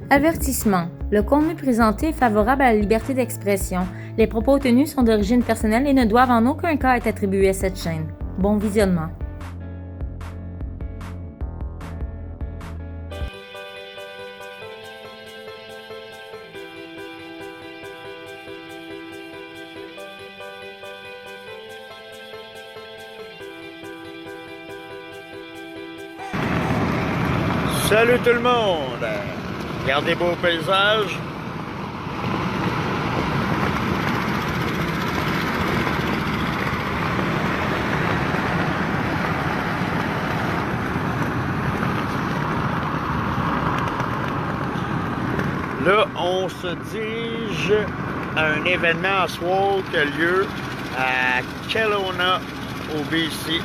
Avertissement. Le contenu présenté est favorable à la liberté d'expression. Les propos tenus sont d'origine personnelle et ne doivent en aucun cas être attribués à cette chaîne. Bon visionnement. Salut tout le monde! Regardez beau paysage. Là, on se dirige à un événement à soir qui a lieu à Kelowna, au BC.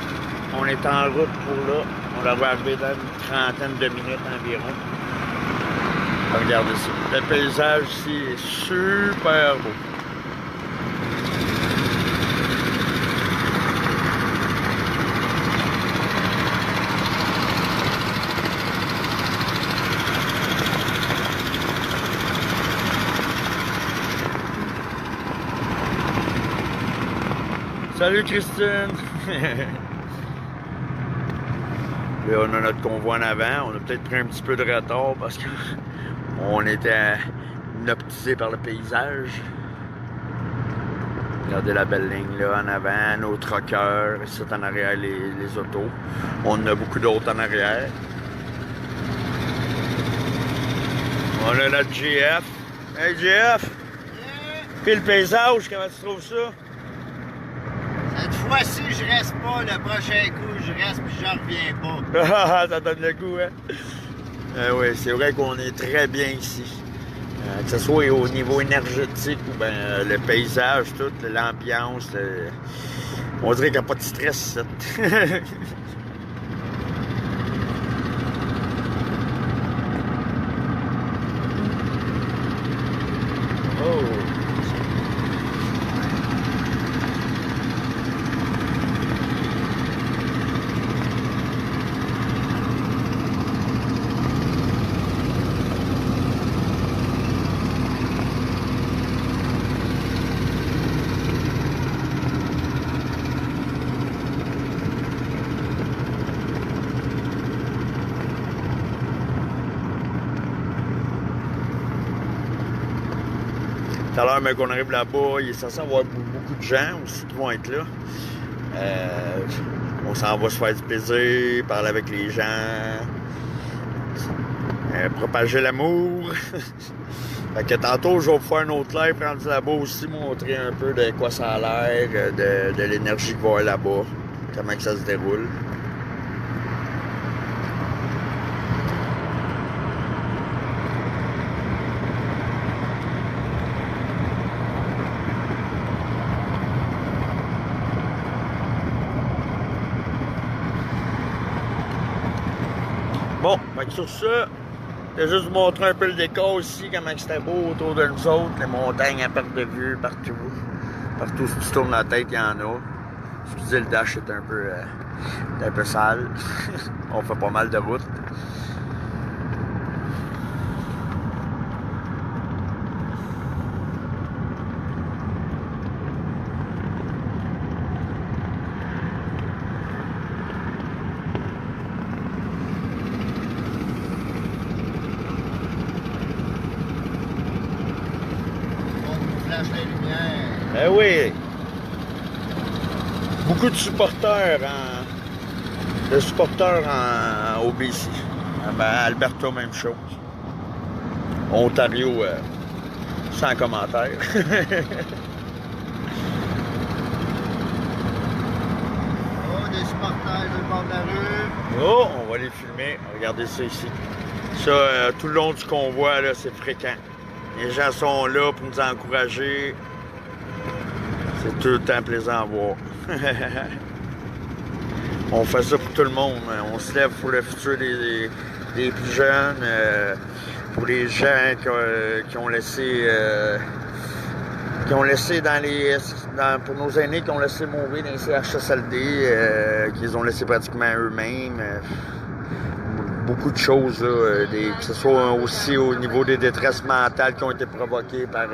On est en route pour là. On devrait arriver dans une trentaine de minutes environ. Regardez ça. Le paysage ici est super beau. Salut Christine! Là, on a notre convoi en avant. On a peut-être pris un petit peu de retard parce qu'on était hypnotisé par le paysage. Regardez la belle ligne là en avant, nos truckers, ici en arrière les autos. On en a beaucoup d'autres en arrière. On a notre GF. Hey GF! Puis le paysage, comment tu trouves ça? Cette fois-ci, je reste pas. Le prochain coup, je reste puis je reviens pas. Ça donne le goût, hein? Oui, c'est vrai qu'on est très bien ici. Que ce soit au niveau énergétique ou bien le paysage, tout, l'ambiance. On dirait qu'il n'y a pas de stress. Oh! Tout à l'heure, mais qu'on arrive là-bas, il est censé y avoir beaucoup de gens aussi qui vont être là. On s'en va se faire du plaisir, parler avec les gens, propager l'amour. Fait que tantôt, je vais faire un autre live rendu là-bas aussi, montrer un peu de quoi ça a l'air, de l'énergie qu'il va y avoir là-bas, comment que ça se déroule. Bon, fait que sur ça, je vais juste vous montrer un peu le décor ici, comment c'était beau autour de nous autres, les montagnes à perte de vue, partout. Partout si tu tournes la tête, il y en a. Excusez, le dash est un peu sale. On fait pas mal de route. Eh oui! Beaucoup de supporters au BC. Alberta, même chose. Ontario, sans commentaire. Oh, des supporters sur le bord de la rue. Oh, on va les filmer. Regardez ça ici. Ça, tout le long du convoi, là, c'est fréquent. Les gens sont là pour nous encourager. C'est tout le temps plaisant à voir. On fait ça pour tout le monde. On se lève pour le futur des plus jeunes, pour les gens qui ont laissé pour nos aînés qui ont laissé mourir dans les CHSLD, qu'ils ont laissé pratiquement eux-mêmes. beaucoup de choses, là, que ce soit aussi au niveau des détresses mentales qui ont été provoquées par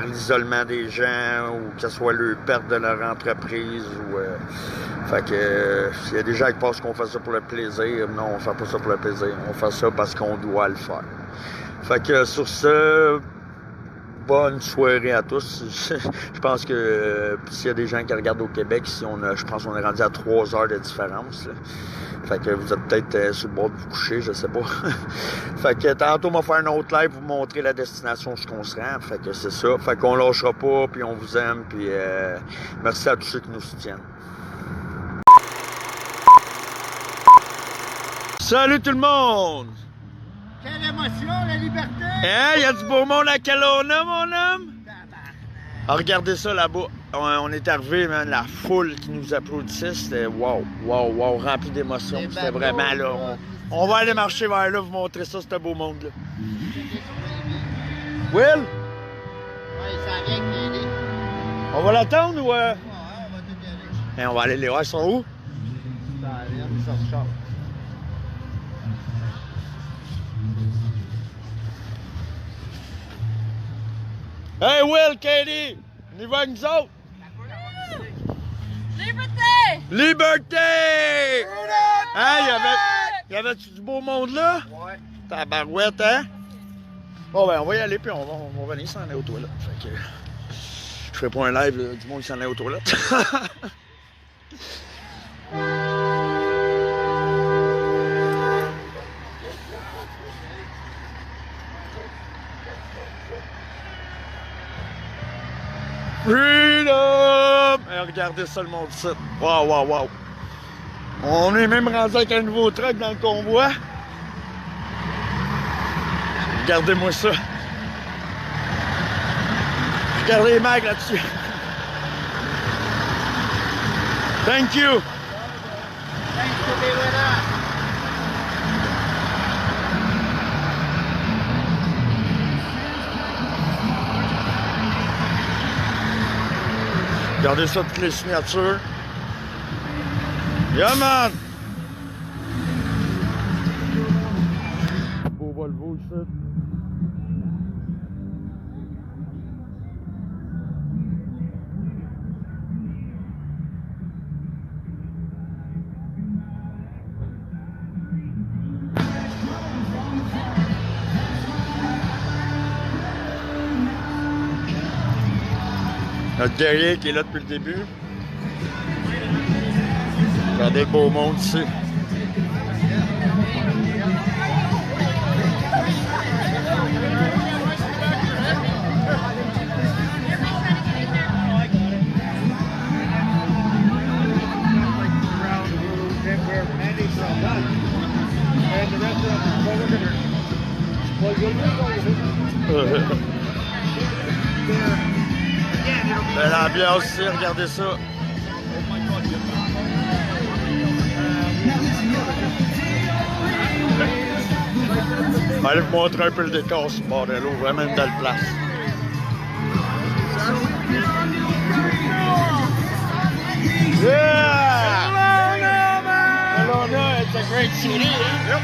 l'isolement des gens ou que ce soit le perte de leur entreprise. Fait que s'il y a des gens qui pensent qu'on fait ça pour le plaisir, non, on fait pas ça pour le plaisir. On fait ça parce qu'on doit le faire. Fait que sur ce, bonne soirée à tous. Je pense que s'il y a des gens qui regardent au Québec, je pense qu'on est rendu à 3 heures de différence. Là. Fait que vous êtes peut-être sur le bord de vous coucher, je sais pas. Fait que tantôt, on va faire un autre live pour vous montrer la destination où on se rend. Fait que c'est ça. Fait qu'on lâchera pas, puis on vous aime, puis merci à tous ceux qui nous soutiennent. Salut tout le monde! Quelle émotion, la liberté! Hein, y a du beau monde à Kelowna, mon homme? Ah, regardez ça là-bas. On est arrivé, man, la foule qui nous applaudissait, c'était wow, rempli d'émotions. C'était vraiment là. On va aller marcher vers là, vous montrer ça, ce beau monde-là. Will? Ouais, il s'en vient avec les. On va l'attendre ou. Ouais, on va tout y aller. On va aller les voir, ils sont où? Ils sont chauds. Hey Will, Katie! On y va avec nous autres! Liberté! Liberté! Hein, y avait-tu du beau monde là? Ouais. Tabarouette, hein? Bon, ben, on va y aller, puis on va venir s'en aller aux toilettes. Fait que. Je ferai pas un live là, du monde qui s'en allait aux toilettes. Freedom! Hey, regardez ça, le monde ici. Wow! On est même rendu avec un nouveau truck dans le convoi. Regardez-moi ça. Regardez les mecs là-dessus. Thank you! Thanks to be with us. Regardez ça, toutes les signatures. Yeah, man! Beau Volvo ici. Notre guerrier qui est là depuis le début. Regardez le beau monde ici. Belle ambiance ici, regardez ça. Je vais aller vous montrer un peu le décor ce bordel là, vraiment une belle place. Yeah! Kelowna, it's a great city. Yep.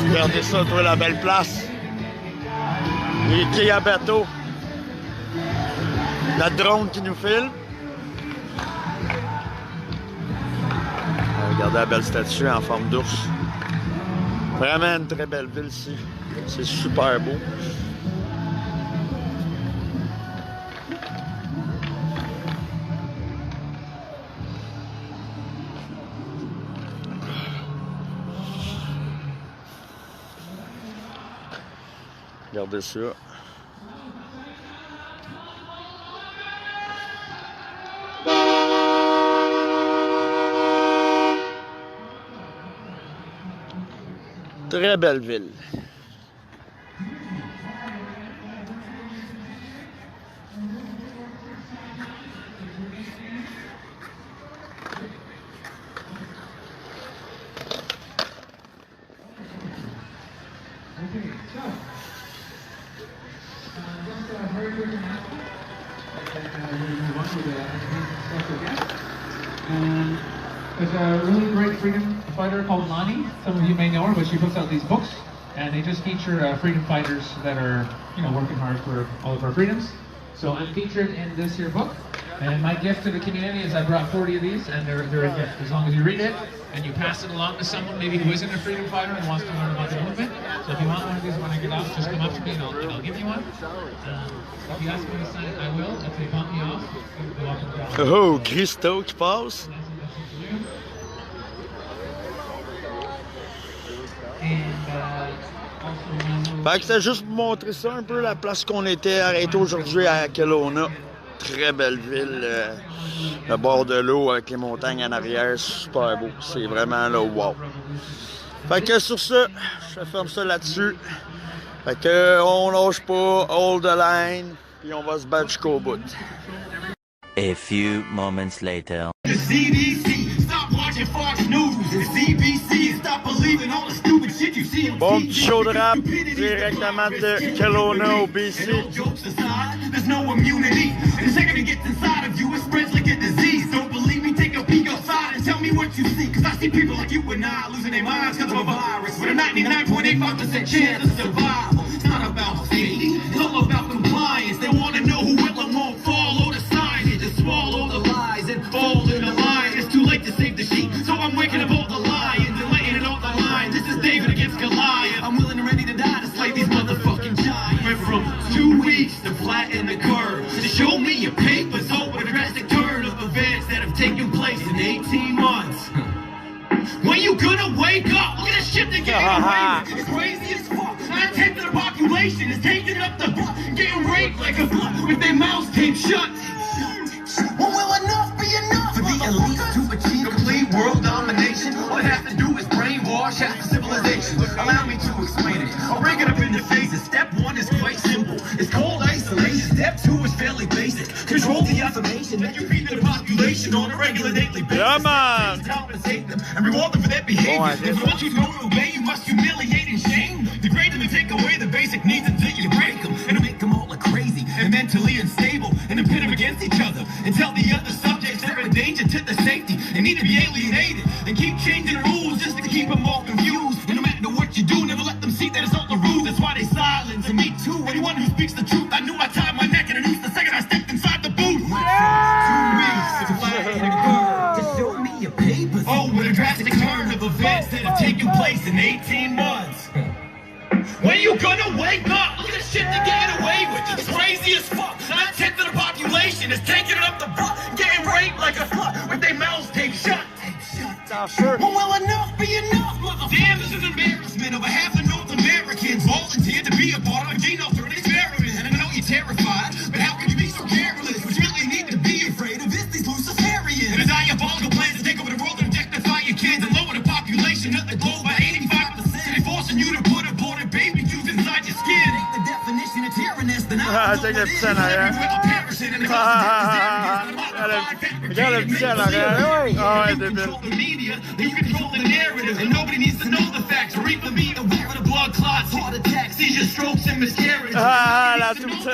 Regardez ça, toi, la belle place. Les quais à bateau. La drone qui nous filme. Regardez la belle statue en forme d'ours. Vraiment une très belle ville ici. C'est super beau. Regardez ça. Très belle ville. special guest. And there's a really great freedom fighter called Lonnie. Some of you may know her, but she puts out these books, and they just feature freedom fighters that are, you know, working hard for all of our freedoms. So I'm featured in this here book, and my gift to the community is I brought 40 of these, and they're a gift. As long as you read it and you pass it along to someone maybe who isn't a freedom fighter and wants to learn about the movement. So if you want one of these when I get off, just come up to me and I'll give you one. If you ask me to sign it, I will. If they bump me off, you're welcome to go. Oh, Christo qui passe. Fait que c'était juste pour montrer ça un peu, la place qu'on était arrêté aujourd'hui à Kelowna. Très belle ville, le bord de l'eau avec les montagnes en arrière, super beau. C'est vraiment là, wow. Fait que sur ça, je ferme ça là-dessus. Fait que on lâche pas, hold the line, puis on va se battre jusqu'au bout. A few moments later. The CDC, stop watching Fox News. The CBC, stop believing all the stupid shit you see on Bon TV. petit show de rap directement de Kelowna au BC. And all jokes aside, there's no immunity. And the second it gets inside of you, it spreads like a disease. Don't believe me? Take a peek outside and tell me what you see. Cause I see people like you and I losing their minds cause of a virus with a 99.85% chance of survival. It's not about safety, it's all about compliance. They wanna know who will and won't follow the signage. Just swallow the lies and fall in the line. It's too late to save the sheep, so I'm waking up all the lions and laying it on the line. This is David against Goliath. I'm willing and ready to die to slay these motherfucking giants. Went from 2 weeks to flatten the curve to show me your papers. Hope with a drastic turn of events that have taken place in 18 months. When you gonna wake up? Look at the shit they're getting away with. It's crazy as fuck. 9/10 of the population is taking up the block, getting raped like a blood with their mouths taped shut. When will enough be enough? For the elite to achieve complete world domination, all they have to do is brainwash half the civilization. Allow me to explain it. I'll break it up into phases. Step 1 is quite simple. It's called isolation. Step 2 is fairly basic. Control the information that you feed to the population on a regular daily basis. Yeah, man. Compensate them and reward them for their behavior. If you want you to obey, you must humiliate and shame them. Degrade them and take away the basic needs until you break them. And it'll make them all look crazy and mentally unstable and then pit them against each other and tell the other subjects they're a danger to their safety. They need to be alienated and keep changing the rules just to keep them all confused. And no matter what you do, never let them see that it's all the rules. That's why they silence. And me too, anyone who speaks the truth, I knew I tied my neck in a noose the second I stepped inside the booth. 2 weeks to flatten the curve to show me your papers. Oh, what a drastic turn of events that have taken place in 18 months. When you gonna wake up? Look at the shit they're getting away with. It's crazy as fuck. 9/10 of the population is taking it up the butt, getting raped like a slut with their mouths taped shut. When will enough be enough, motherfucker? Damn, this is an embarrassment. Over half of North Americans volunteered to be a part of a genome-threatening experiment. And I know you're terrified, but how could you be so careless? What you really need to be afraid of is these Luciferians. And a diabolical plan to take over the world and objectify your kids and lower the population of the globe by 85%. And they're forcing you to put aborted baby juice inside your skin. Ain't the definition of tyrannous, then I Take a cent out here. Regarde le petit en arrière. Ah ouais, débile. You control the narrative, and nobody needs to know the facts. Reap the meat, aware of the blood clots, heart attacks, seizure strokes, and miscarriages. La toute.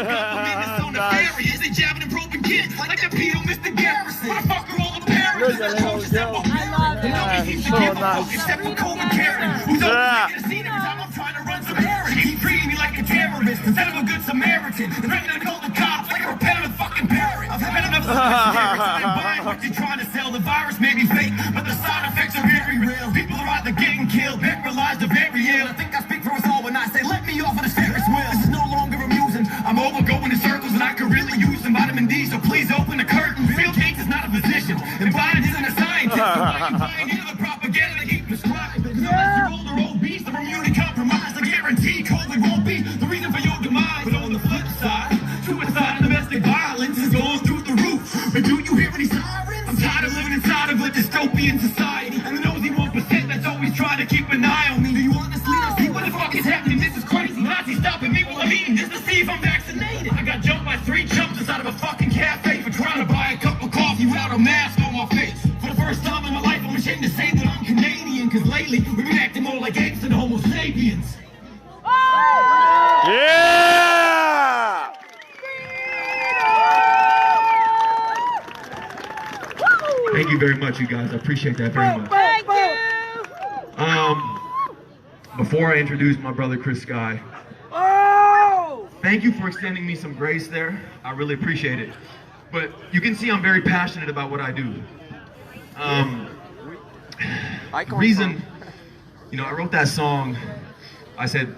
Is they jabbing and probing kids like that pedo Mr. Garrison? What the fuck are all the parents? I love it. Nobody seems to give a fuck except for Kobe Karen, who's always making a scene every time I'm trying to run some errands. He's treating me like a terrorist instead of a good Samaritan, and threatening to call the cops like a repetitive fucking parent. I've had enough of what you're trying to sell. The virus may be fake, but the side effects are very real. People are either getting killed, paralyzed, or very ill. I think I speak for us all when I say, let me off of this Ferris wheel. This is no longer amusing. I'm over going in circles, and I could really use some vitamin D, so please open the curtain. Bill Gates is not a physician, and Biden isn't a scientist. So why are you buying into the propaganda they keep prescribing? Unless you're old or obese or immunity compromised, I guarantee COVID won't be the reason for your demise. But on the flip side, suicide and domestic violence is going through the roof. But do you hear any sirens? I'm tired of living inside of a dystopian society, and the nosy 1% that's always trying to keep an eye on me. Do you honestly not see what the fuck is happening? This is crazy. Nazis stopping me while I'm eating just to see if I'm vaccinated. I got jumped by 3 chumps inside of a fucking cafe for trying to buy a cup of coffee without a mask on my face. For the first time in my life, I'm ashamed to say that I'm Canadian, cause lately we've been acting more like apes than Homo sapiens. Yeah! Thank you very much, you guys. I appreciate that very much. Thank you. Before I introduce my brother Chris Sky, thank you for extending me some grace there. I really appreciate it. But you can see I'm very passionate about what I do. The reason, you know, I wrote that song, I said,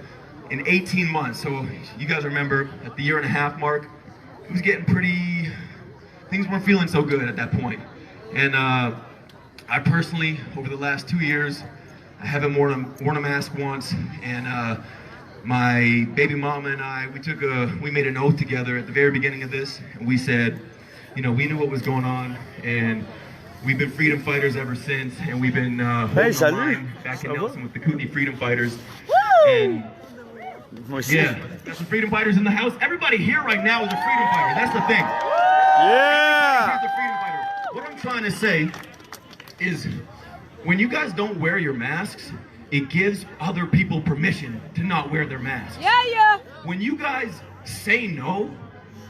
in 18 months. So you guys remember at the 1.5 year mark, it was getting pretty, things weren't feeling so good at that point. And I personally, over the last 2 years, I haven't worn a mask once. And my baby mama and I, we made an oath together at the very beginning of this. And we said, you know, we knew what was going on. And we've been freedom fighters ever since. And we've been holding the line back in Nelson with the Kootenai Freedom Fighters. And yeah, got some freedom fighters in the house. Everybody here right now is a freedom fighter. That's the thing. Yeah. Here's a freedom fighter. What I'm trying to say is, when you guys don't wear your masks, it gives other people permission to not wear their masks. Yeah. When you guys say no,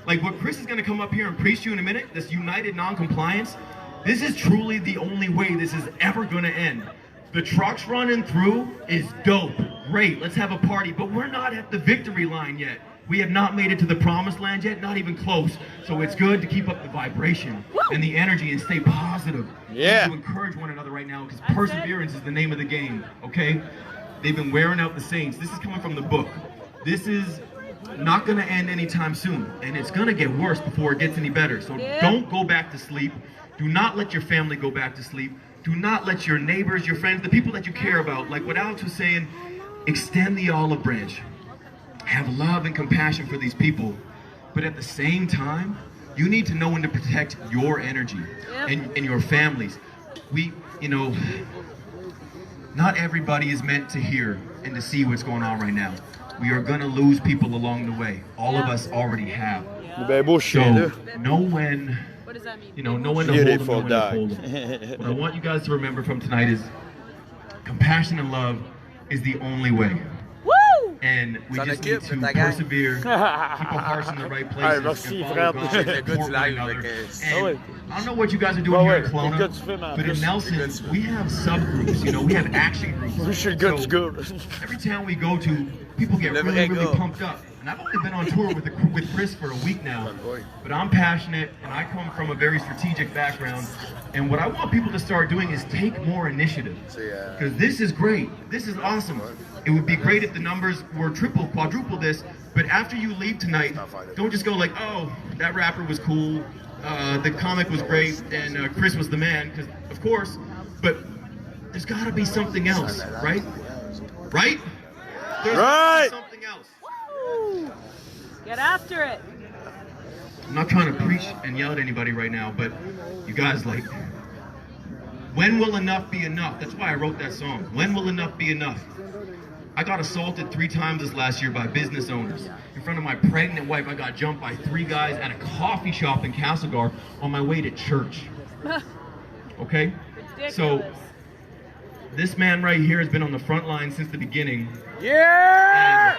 like what Chris is going to come up here and preach to you in a minute, this united non-compliance, this is truly the only way this is ever going to end. The trucks running through is dope. Great, let's have a party, but we're not at the victory line yet. We have not made it to the promised land yet, not even close. So it's good to keep up the vibration and the energy and stay positive. Yeah. To encourage one another right now, because perseverance is the name of the game, okay? They've been wearing out the saints. This is coming from the book. This is not gonna end anytime soon, and it's gonna get worse before it gets any better. So don't go back to sleep. Do not let your family go back to sleep. Do not let your neighbors, your friends, the people that you care about, like what Alex was saying, extend the olive branch. Have love and compassion for these people. But at the same time, you need to know when to protect your energy and your families. Not everybody is meant to hear and to see what's going on right now. We are gonna lose people along the way. All of us already have. So know when. What does that mean? You know, know when to hold them, know when to hold them. What I want you guys to remember from tonight is compassion and love is the only way. Woo! And we just need to persevere, keep our hearts in the right places, and follow God, support one another. And I don't know what you guys are doing here in Kelowna, but in Nelson, we have subgroups, you know, we have action groups. So every town we go to, people get really pumped up. And I've only been on tour with Chris for a week now, but I'm passionate and I come from a very strategic background. And what I want people to start doing is take more initiative. Because this is great. This is awesome. It would be great if the numbers were triple, quadruple this, but after you leave tonight, don't just go like, oh, that rapper was cool, the comic was great, and Chris was the man, because of course, but there's gotta be something else, right? Right? There's gotta be something else. Get after it. I'm not trying to preach and yell at anybody right now, but you guys, like, when will enough be enough? That's why I wrote that song. When will enough be enough? I got assaulted 3 times this last year by business owners. In front of my pregnant wife, I got jumped by 3 guys at a coffee shop in Castlegar on my way to church. Okay? So, this man right here has been on the front line since the beginning. Yeah!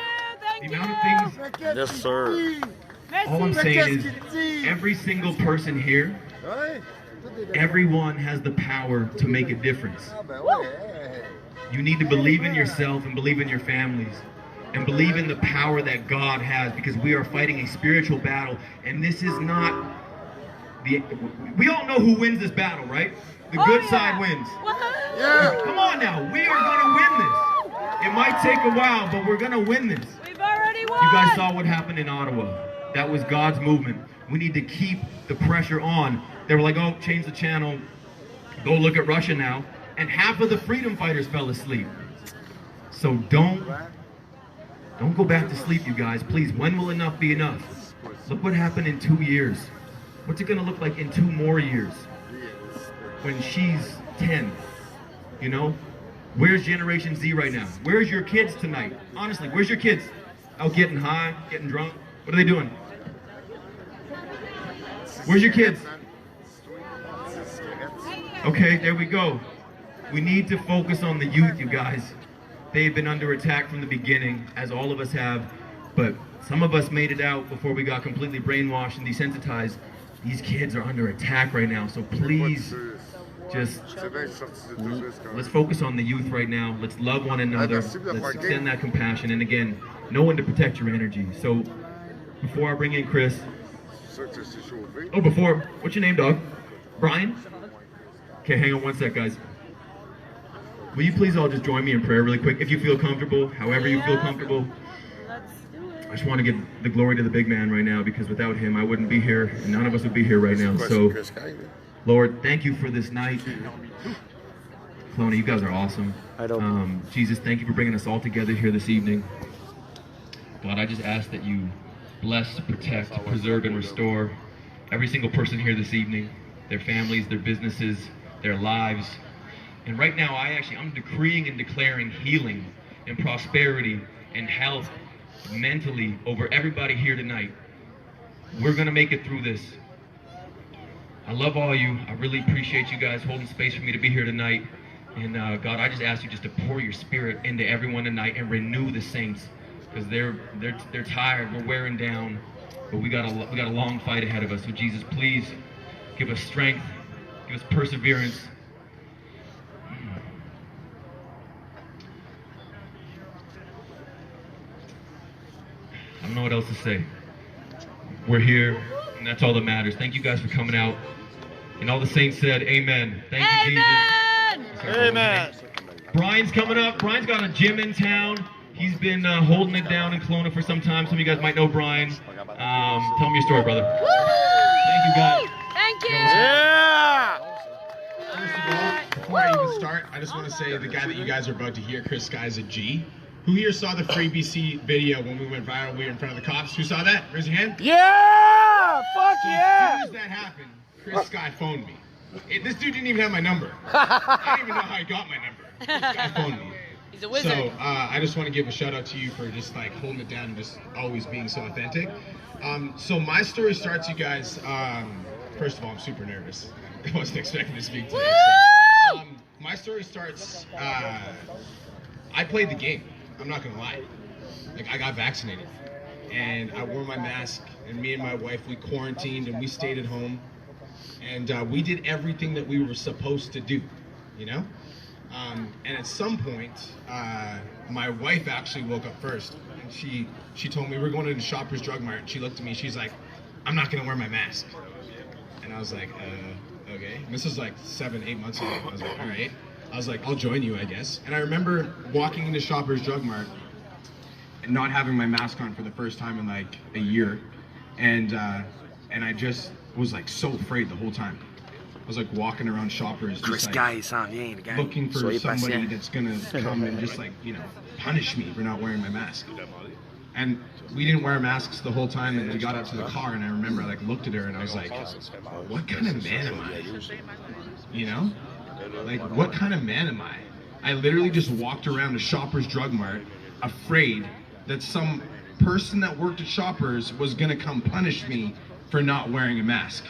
The amount of things. Yes, sir. All I'm saying is, every single person here, everyone has the power to make a difference. You need to believe in yourself and believe in your families and believe in the power that God has, because we are fighting a spiritual battle, and this is not we all know who wins this battle, right? The good side wins. Come on now, we are gonna win this. It might take a while, but we're gonna win this. We've already won. You guys saw what happened in Ottawa. That was God's movement. We need to keep the pressure on. They were like, oh, change the channel. Go look at Russia now. And half of the freedom fighters fell asleep. So don't go back to sleep, you guys. Please, when will enough be enough? Look what happened in 2 years. What's it gonna look like in 2 more years? When she's 10, you know? Where's Generation Z right now? Where's your kids tonight? Honestly, where's your kids? Out getting high, getting drunk? What are they doing? Where's your kids? Okay, there we go. We need to focus on the youth, you guys. They've been under attack from the beginning, as all of us have, but some of us made it out before we got completely brainwashed and desensitized. These kids are under attack right now, so please just let's focus on the youth right now. Let's love one another. Let's extend that compassion. And again, know when to protect your energy. So before I bring in Chris, what's your name, dog? Brian? Okay, hang on one sec, guys. Will you please all just join me in prayer really quick, if you feel comfortable, however you feel comfortable. Let's do it. I just want to give the glory to the big man right now, because without him, I wouldn't be here, and none of us would be here right now. So, Lord, thank you for this night. Clona, you guys are awesome. Jesus, thank you for bringing us all together here this evening. God, I just ask that you bless, protect, preserve, and restore every single person here this evening, their families, their businesses, their lives. And right now, I'm decreeing and declaring healing and prosperity and health mentally over everybody here tonight. We're gonna make it through this. I love all you. I really appreciate you guys holding space for me to be here tonight. And God, I just ask you just to pour your spirit into everyone tonight and renew the saints, because they're tired. We're wearing down, but we got a long fight ahead of us. So Jesus, please give us strength, give us perseverance. I don't know what else to say. We're here, and that's all that matters. Thank you guys for coming out. And all the saints said, amen. Thank you, Jesus. Amen. Brian's coming up. Brian's got a gym in town. He's been holding it down in Kelowna for some time. Some of you guys might know Brian. Tell me your story, brother. Thank you, guys. Thank you. Yeah! First of all, before I even start, I just want to say the guy that you guys are about to hear, Chris Guy's a G. Who here saw the Free BC video when we went viral? We were in front of the cops. Who saw that? Raise your hand. Yeah! Fuck As soon as that happened, Chris Guy phoned me. This dude didn't even have my number. I don't even know how he got my number. This guy phoned me. He's a wizard. So I just want to give a shout out to you for just like holding it down and just always being so authentic. So my story starts, you guys. First of all, I'm super nervous. I wasn't expecting to speak today. So, my story starts. I played the game. I'm not gonna lie. Like, I got vaccinated, and I wore my mask, and me and my wife, we quarantined and we stayed at home, and we did everything that we were supposed to do, you know. And at some point, my wife actually woke up first, and she told me we're going to the Shoppers Drug Mart. She looked at me, she's like, "I'm not gonna wear my mask," and I was like, okay. And this was like 7-8 months ago. I was like, all right. I was like, I'll join you, I guess. And I remember walking into Shoppers Drug Mart and not having my mask on for the first time in like a year, and I just was like so afraid the whole time. I was like walking around Shoppers, just like looking for somebody that's gonna come and just like, you know, punish me for not wearing my mask. And we didn't wear masks the whole time, and we got up to the car, and I remember I like looked at her and I was like, what kind of man am I? You know? Like, what kind of man am I? I literally just walked around a Shoppers Drug Mart, afraid that some person that worked at Shoppers was gonna come punish me for not wearing a mask.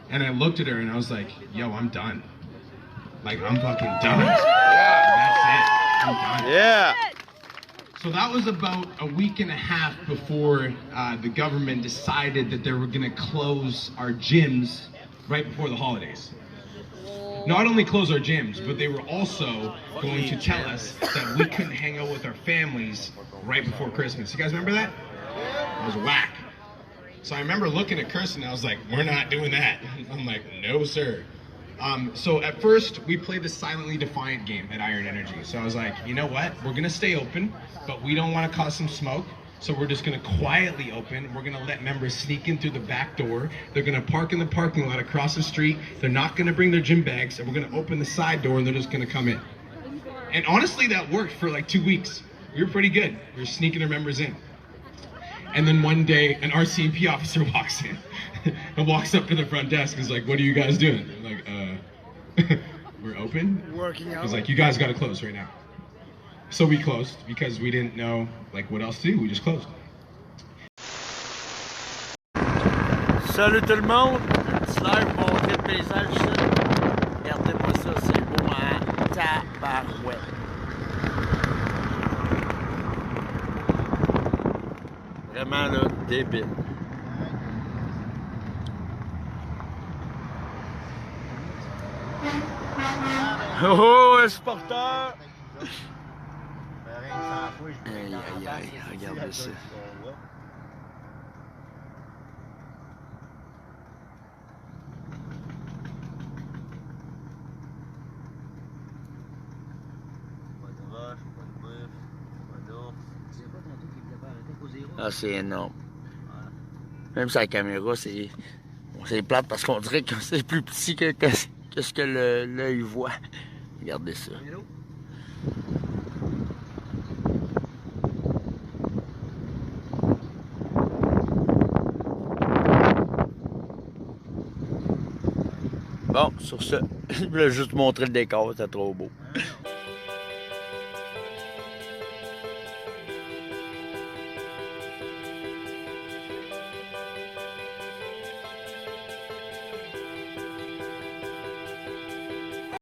And I looked at her and I was like, yo, I'm done. Like, I'm fucking done. That's it. I'm done. Yeah! So that was about a week and a half before the government decided that they were gonna close our gyms right before the holidays. Not only close our gyms, but they were also going to tell us that we couldn't hang out with our families right before Christmas. You guys remember that? It was whack. So I remember looking at Kirsten and I was like, we're not doing that. I'm like, no, sir. So at first, we played the silently defiant game at Iron Energy. So I was like, you know what? We're gonna stay open, but we don't wanna cause some smoke. So we're just gonna quietly open. We're gonna let members sneak in through the back door. They're gonna park in the parking lot across the street. They're not gonna bring their gym bags, and we're gonna open the side door and they're just gonna come in. And honestly, that worked for like 2 weeks. We were pretty good. We were sneaking our members in. And then one day, an RCMP officer walks in and walks up to the front desk and is like, what are you guys doing? I'm like, we're open? Working out. He's like, you guys gotta close right now. So we closed because we didn't know like what else to do. We just closed. Salut tout le monde. Un petit live pour montrer le paysage ici. Regardez-moi ça, c'est beau en tabarouette. Vraiment là, débile. Oh, un supporter! Aïe, aïe, aïe, regardez ça. Ah, c'est énorme. Même sur la caméra, c'est plate parce qu'on dirait que c'est plus petit que ce que l'œil voit. Regardez ça. Bon, sur ce, je voulais juste montrer le décor, c'était trop beau.